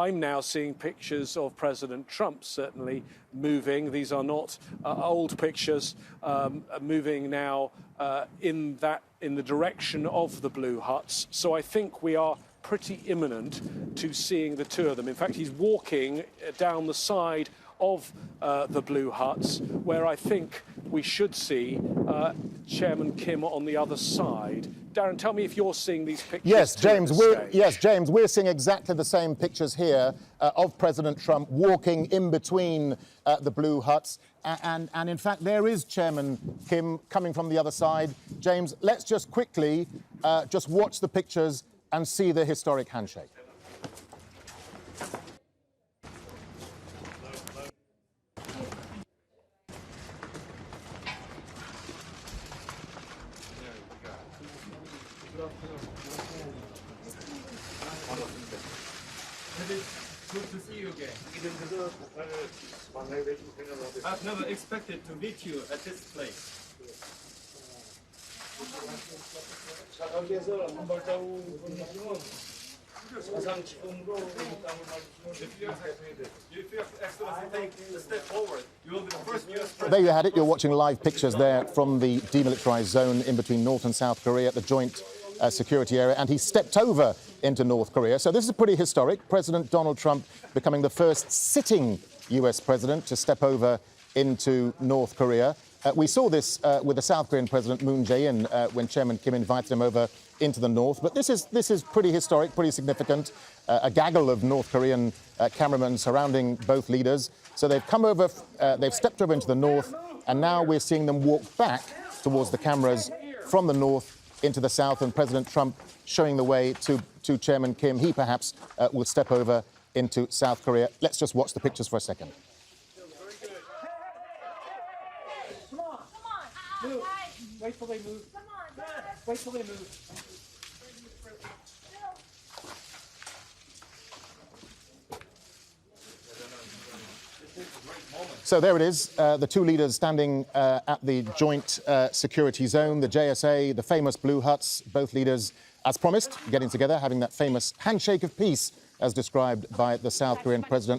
I'm now seeing pictures of President Trump certainly moving. These are not old pictures, moving now in the direction of the blue huts. So I think we are pretty imminent to seeing the two of them. In fact, he's walking down the side of the blue huts, where I think we should see Chairman Kim on the other side. Darren, tell me if you're seeing these pictures. Yes, James, we're seeing exactly the same pictures here of President Trump walking in between the blue huts. And in fact, there is Chairman Kim coming from the other side. James, let's just quickly just watch the pictures and see the historic handshake. Good to see you again. I've never expected to meet you at this place. There you had it. You're watching live pictures there from the demilitarized zone in between North and South Korea at the joint security area, and he stepped over into North Korea. So this is pretty historic. President Donald Trump becoming the first sitting US president to step over into North Korea. We saw this with the South Korean President Moon Jae-in when Chairman Kim invited him over into the north. But this is pretty historic, pretty significant. A gaggle of North Korean cameramen surrounding both leaders. So they've come over, they've stepped over into the north, and now we're seeing them walk back towards the cameras from the north into the south, and President Trump showing the way to Chairman Kim. He perhaps will step over into South Korea. Let's just watch the pictures for a second. Come on. Move. Wait till they move. Wait till they move. So there it is, the two leaders standing at the joint security zone, the JSA, the famous blue huts, both leaders, as promised, getting together, having that famous handshake of peace, as described by the South Korean president.